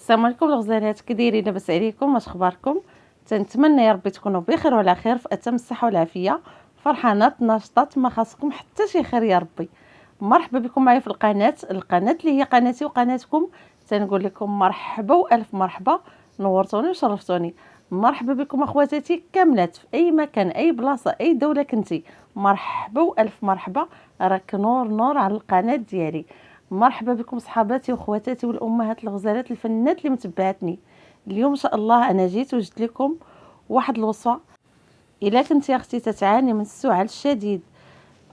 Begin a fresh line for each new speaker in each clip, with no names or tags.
السلام عليكم الغزالات، كي دايرين؟ لاباس عليكم؟ واش اخباركم؟ تنتمنى يا ربي تكونوا بخير وعلى خير في اتم الصحه والعافيه، فرحانات ناشطات ما خاصكم حتى شي خير يا ربي. مرحبا بكم معايا في القناه اللي هي قناتي وقناتكم. تنقول لكم مرحبا والف مرحبا، نورتوني وشرفتوني. مرحبا بكم اخواتاتي كاملات في اي مكان، اي بلاصه، اي دوله كنتي، مرحبا والف مرحبا. راك نور على القناه ديالي. مرحبا بكم صحاباتي واخواتاتي والامهات الغزالات الفنات اللي متبعتني. اليوم ان شاء الله انا جيت وجدت لكم واحد الوصفه. الا كنتي يا اختي تتعاني من السعال الشديد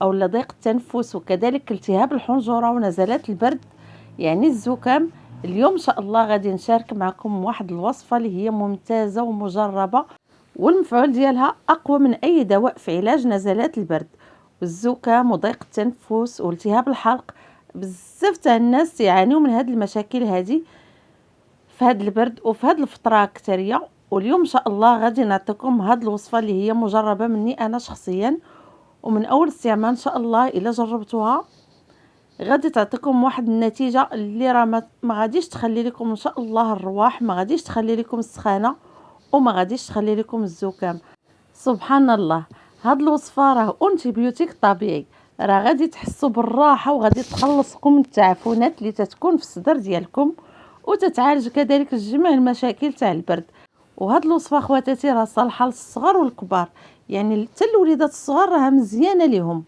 او ضيق التنفس وكذلك التهاب الحنجره ونزلات البرد، يعني الزكام، اليوم ان شاء الله غادي نشارك معكم واحد الوصفه اللي هي ممتازه ومجربه، والمفعول ديالها اقوى من اي دواء في علاج نزلات البرد والزكام وضيق التنفس والتهاب الحلق. بزاف تاع الناس يعانيوا من هاد المشاكل هذه في هاد البرد وفي هاد الفتره كتريه. واليوم ان شاء الله غادي نعطيكم هاد الوصفه اللي هي مجربه مني انا شخصيا، ومن اول استعمال ان شاء الله الا جربتوها غادي تعطيكم واحد النتيجه اللي راه ما غاديش تخلي لكم ان شاء الله الرواح، ما غاديش تخلي لكم السخانه، وما غاديش تخلي لكم الزكام. سبحان الله، هاد الوصفه راه انتيبيوتيك طبيعي، راه غادي تحسوا بالراحه وغادي تخلصكم من التعفنات اللي تتكون في الصدر ديالكم، وتتعالج كذلك جميع المشاكل تاع البرد. وهاد الوصفه خواتاتي راه صالحه للصغار والكبار، يعني حتى الوليدات الصغار راها مزيانه ليهم.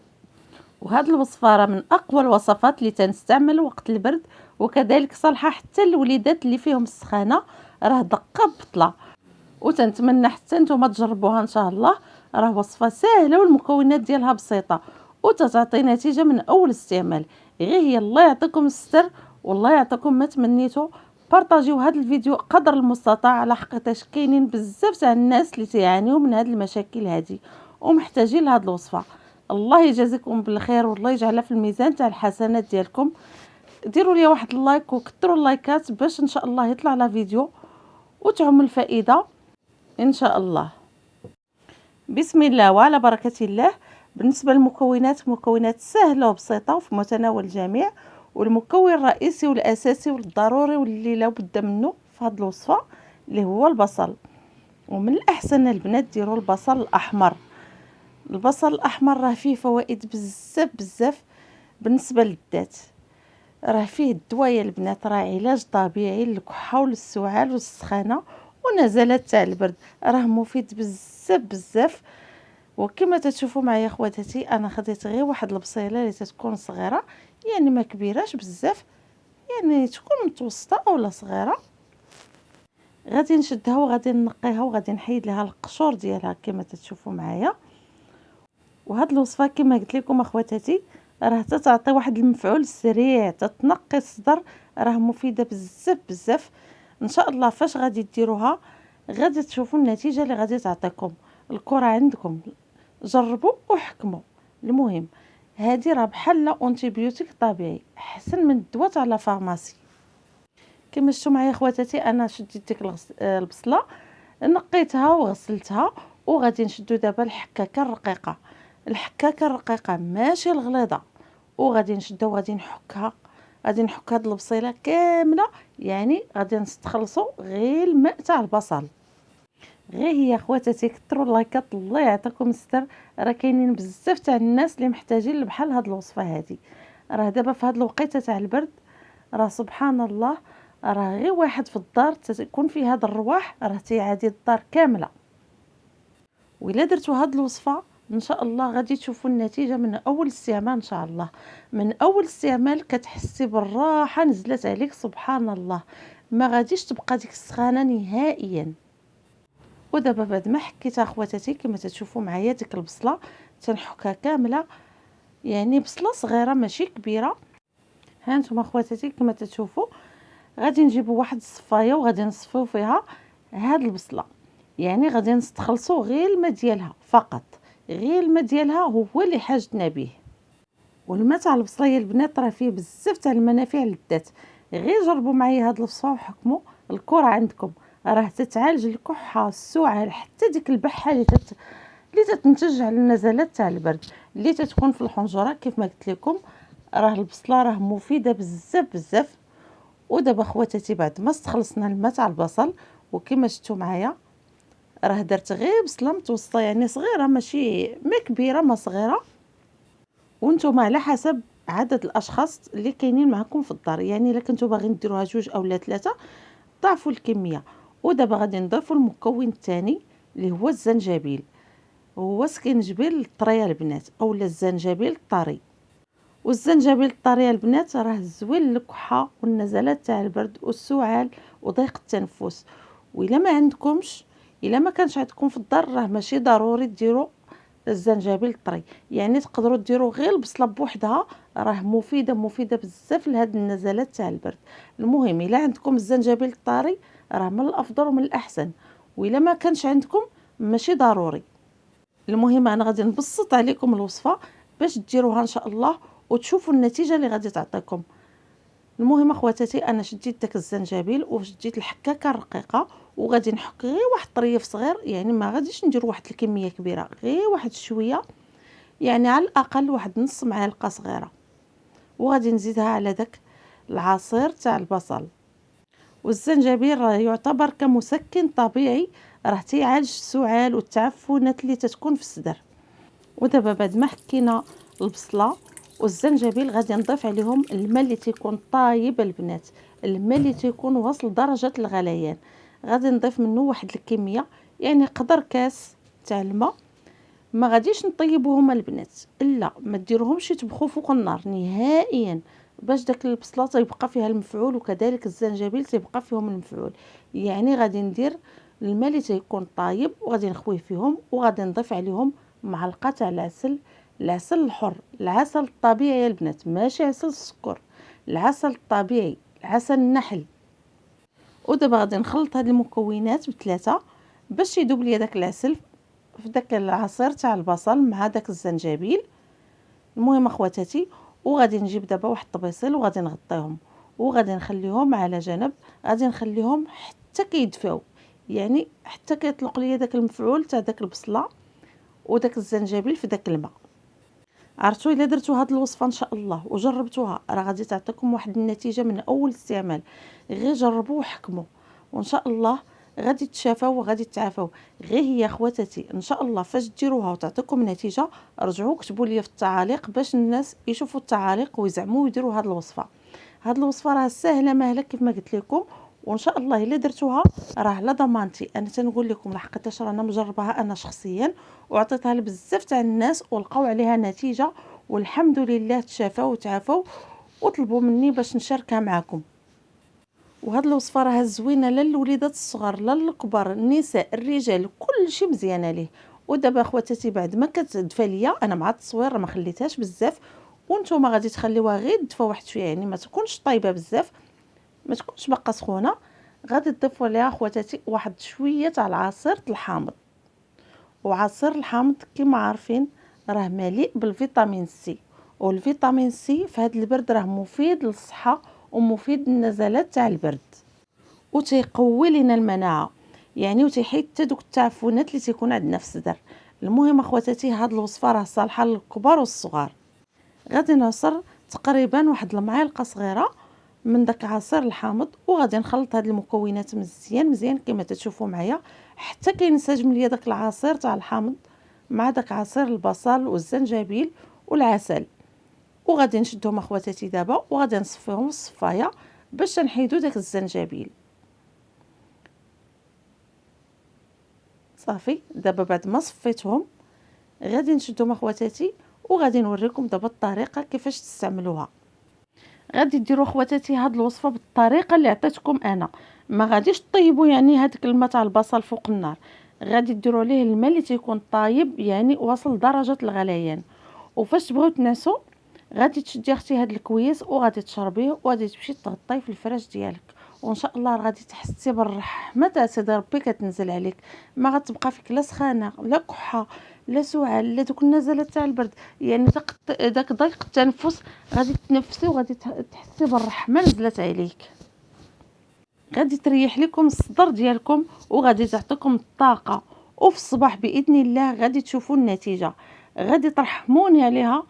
وهاد الوصفه راه من اقوى الوصفات اللي تنستعمل وقت البرد، وكذلك صالحه حتى الوليدات اللي فيهم السخانه، راه دقه بطله. وتنتمنى حتى نتوما تجربوها ان شاء الله. راه وصفه سهله والمكونات ديالها بسيطه وتعطي نتيجه من اول استعمال. غير هي الله يعطيكم الستر والله يعطيكم ما تمنيتوا. بارطاجيو هذا الفيديو قدر المستطاع، على حقيقه كاينين بزاف تاع الناس اللي تعانيوا من هذه المشاكل هذه ومحتاجين لهذه الوصفه. الله يجازيكم بالخير والله يجعلها في الميزان تاع الحسنات ديالكم. ديروا لي واحد اللايك وكثروا اللايكات باش ان شاء الله يطلع لا فيديو وتعم الفائده ان شاء الله. بسم الله وعلى بركة الله. بالنسبة للمكونات، مكونات سهلة وبسيطة وفي متناول الجميع، والمكون الرئيسي والاساسي والضروري واللي لا بد منه في هذه الوصفة اللي هو البصل. ومن الاحسن البنات ديروا البصل الاحمر. البصل الاحمر راه فيه فوائد بزاف بالنسبة للذات، راه فيه الدواء يا البنات، راه علاج طبيعي للكحة وللسعال والسخانة ونزلات تاع البرد، راه مفيد بزاف. وكما تشوفوا معايا خواتاتي انا خديت غير واحد البصيله اللي تكون صغيره، يعني ما كبيراش بزاف، يعني تكون متوسطه اولا صغيره. غادي نشدها وغادي نقيها وغادي نحيد لها القشور ديالها كما تشوفوا معايا. وهاد الوصفه كما قلت لكم اخواتاتي راه تعطي واحد المفعول سريع، تتنقي الصدر، راه مفيده بزاف. ان شاء الله فاش غادي ديروها غادي تشوفوا النتيجه اللي غادي تعطيكم. الكره عندكم، جربوا وحكموا. المهم هذه راه بحال انتيبيوتيك طبيعي، احسن من الدواء تاع لا فارماسي. كما شفتوا معايا خواتاتي انا شديت ديك البصله، نقيتها وغسلتها، وغادي نشدو دابا الحكاكه الرقيقه، الحكاكه الرقيقه ماشي الغليظه، وغادي نشدها وغادي نحكها. غادي نحك هاد البصيله كامله، يعني غادي نستخلصوا غير الماء تاع البصل. غير هي خواتاتي كثروا اللايكات الله يعطيكم الستر، راه كاينين بزاف تاع الناس اللي محتاجين بحال هاد الوصفه هذه. راه دابا في هاد الوقيته تاع البرد راه سبحان الله، راه غير واحد في الدار تكون فيه هاد الرواح راه تيعادي الدار كامله. وإلا درتوا هاد الوصفه ان شاء الله غادي تشوفوا النتيجه من اول استعمال. ان شاء الله من اول استعمال كتحسي بالراحه نزلت عليك، سبحان الله، ما غاديش تبقى ديك السخانه نهائيا. ودابا بعد ما حكيتها خواتاتي كما تشوفوا معايا ديك البصله تنحكها كامله، يعني بصله صغيره ماشي كبيره. ها نتوما خواتاتي كما تشوفوا غادي نجيبوا واحد الصفايه وغادي نصفيو فيها هاد البصله، يعني غادي نستخلصوا غير الماء ديالها فقط، غير الماء ديالها هو اللي حاجتنا به. والماء تاع البصله يا البنات راه فيه بزاف تاع المنافع للذات. غير جربوا معايا هاد الوصفه وحكموا. الكره عندكم راه تتعالج الكحه، السعال، حتى ديك البحه اللي تتنتج على النزلات تاع البرد اللي تتكون في الحنجره. كيف ما قلت لكم راه البصله راه مفيده بزاف. ودابا خواتاتي بعد ما استخلصنا الماء تاع البصل، وكما شفتوا معايا راه درت غير بصله متوسطه يعني صغيره، ماشي ما كبيره ما صغيره، وانتم على حسب عدد الاشخاص اللي كاينين معكم في الدار. يعني الا كنتو باغيين ديروها جوج اولا ثلاثه ضاعفوا الكميه. ودابا غادي نضيفوا المكون الثاني اللي هو الزنجبيل. هو السكينجبيل الطريه البنات اولا الزنجبيل الطري. والزنجبيل الطريه البنات راه زوين للكحه والنزلات تاع البرد والسعال وضيق التنفس. وإلا ما عندكمش، الا ما كانش عندكم في الدار، راه ماشي ضروري ديروا الزنجبيل الطري، يعني تقدروا ديروا غير البصله بوحدها، راه مفيده بزاف لهاد النزلات تاع البرد. المهم الا عندكم الزنجبيل الطري راه من الافضل ومن الاحسن، والا ما كانش عندكم ماشي ضروري. المهم انا غادي نبسط عليكم الوصفه باش ديروها ان شاء الله وتشوفوا النتيجه اللي غادي تعطيكم. المهم اخواتاتي انا شديت داك الزنجبيل وشديت الحكاكه الرقيقه، وغادي نحك غير واحد الطريف صغير، يعني ما غاديش ندير واحد الكميه كبيره، غير واحد شويه، يعني على الاقل واحد نص معلقه صغيره. وغادي نزيدها على داك العصير تاع البصل. والزنجبيل راه يعتبر كمسكن طبيعي، راه تيعالج السعال والتعفنات اللي تتكون في الصدر. ودابا بعد ما حكينا البصله والزنجبيل غادي نضيف عليهم الماء اللي تيكون طايب البنات، الماء اللي تيكون واصل درجه الغليان. غادي نضيف منه واحد الكميه، يعني قدر كاس تاع الماء. ما غاديش نطيبوهم البنات، لا ما ديروهمش يطبخوا فوق النار نهائيا، باش داك البصله تيبقى فيها المفعول وكذلك الزنجبيل تيبقى فيهم المفعول. يعني غادي ندير الماء اللي تيكون طايب وغادي نخويه فيهم، وغادي نضيف عليهم معلقه تاع العسل، العسل الحر، العسل الطبيعي يا البنات، ماشي عسل السكر، العسل الطبيعي، العسل النحل. ودابا غادي نخلط هاد المكونات بثلاثه باش يذوب لي داك العسل في داك العصير تاع البصل مع داك الزنجبيل. المهم اخواتاتي، وغادي نجيب دابا واحد الطبيصيل وغادي نغطيهم وغادي نخليهم على جنب، غادي نخليهم حتى كيدفاو، يعني حتى كيطلق ليا داك المفعول تاع داك البصله وداك الزنجبيل في داك الماء. عرفتوا الا درتوا هاد الوصفه ان شاء الله وجربتوها راه غادي تعطيكم واحد النتيجه من اول استعمال. غير جربوا وحكموا وان شاء الله غادي تشافوا وغادي تعافوا. غير هي خواتاتي ان شاء الله فاش ديروها وتعطيكم نتيجه رجعوا كتبوا لي في التعاليق باش الناس يشوفوا التعاليق ويزعموا ويديروا هاد الوصفه. هاد الوصفه راه سهله ماهله كيف ما قلت لكم، وان شاء الله الا درتوها راه على ضمانتي. انا تنقول لكم لحقاش رانا مجرباها انا شخصيا وعطيتها لبزاف تاع الناس ولقاو عليها نتيجه والحمد لله تشافوا وتعافوا وطلبوا مني باش نشاركها معكم. وهاد الوصفه راها زوينه لا للوليدات الصغار لا للكبار، النساء الرجال كل شيء مزيانه ليه. ودابا اخواتاتي بعد ما كتدفى ليا انا مع التصوير ما خليتهاش بزاف، وانتم غادي تخليوها غير تدفى واحد شويه، يعني ما تكونش طايبه بزاف ما تكونش باقا سخونه. غادي تضيفوا ليها اخواتاتي واحد شويه تاع العصير الحامض. وعصير الحامض كما عارفين راه مليء بالفيتامين سي، والفيتامين سي في هذا البرد راه مفيد للصحه ومفيد للنزلات تاع البرد وتيقوي لنا المناعه، يعني وتيحيد حتى دوك التعفنات اللي تيكون عندنا في الصدر. المهم اخواتاتي هاد الوصفه راه صالحه للكبار والصغار. غادي نعصر تقريبا واحد المعلقه صغيره من داك عصير الحامض وغادي نخلط هاد المكونات مزيان كما تشوفوا معايا حتى كينسجم ليا داك العصير تاع الحامض مع داك عصير البصل والزنجبيل والعسل. وغادي نشدهم اخواتاتي دابا وغادي نصفيهم الصفايه باش نحيدو داك الزنجبيل. صافي دابا بعد ما صفيتهم غادي نشدهم اخواتاتي وغادي نوريكم دابا الطريقه كيفاش تستعملوها. غادي ديروا خواتاتي هاد الوصفه بالطريقه اللي عطيتكم انا، ما غاديش طيبوا يعني هذاك الماء تاع البصل فوق النار، غادي ديروا عليه الماء اللي تيكون طايب يعني واصل درجه الغليان. وفاش تبغيو تنعسوا غادي تشدي اختي هاد الكويس وغادي تشربيه وغادي تمشي تغطيه في الفراش ديالك، وان شاء الله غادي تحسي بالرحمه تاع سيدي ربي كتنزل عليك. ما غتبقى فيك لا سخانه لا كحه لا سعال لا دوك النزلات تاع البرد، يعني داك ضيق التنفس غادي تنفسي وغادي تحسي بالرحمه نزلت عليك. غادي تريح لكم الصدر ديالكم وغادي تعطيكم الطاقه، وفي الصباح باذن الله غادي تشوفوا النتيجه، غادي ترحموني عليها.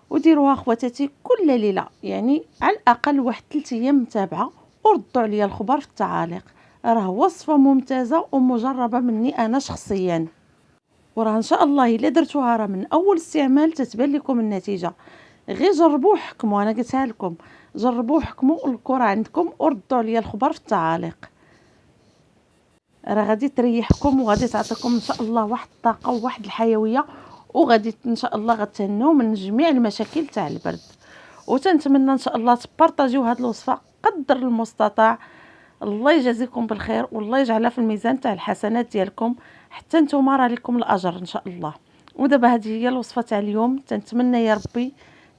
وديروها خواتاتي كل ليله، يعني على الاقل واحد 3 ايام متابعه وردوا عليا الخبر في التعاليق. راه وصفه ممتازه ومجربه مني انا شخصيا، وراه ان شاء الله الا درتوها راه من اول استعمال تتبان لكم النتيجه. غير جربوا وحكموا، انا قلتها لكم جربوا وحكموا الكره عندكم وردوا عليا الخبر في التعاليق. راه غادي تريحكم وغادي تعطيكم ان شاء الله واحد الطاقه وواحد الحيويه، وغادي ان شاء الله غتهنوا من جميع المشاكل تاع البرد. وتنتمنى ان شاء الله تبارطاجيو هذه الوصفه قدر المستطاع. الله يجازيكم بالخير والله يجعلها في الميزان تاع الحسنات ديالكم، حتى نتوما راه لكم الاجر ان شاء الله. ودابا هذه هي الوصفه تاع اليوم، تنتمنى يا ربي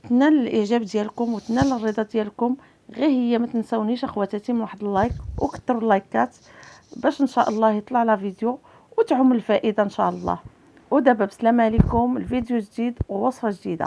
تنال الاعجاب ديالكم وتنال الرضا ديالكم. غير هي ما تنساونيش اخواتاتي من واحد اللايك وكثروا اللايكات باش ان شاء الله يطلع لا فيديو وتعم الفائده ان شاء الله. ودابا بسلامه عليكم، الفيديو جديد ووصفه جديده.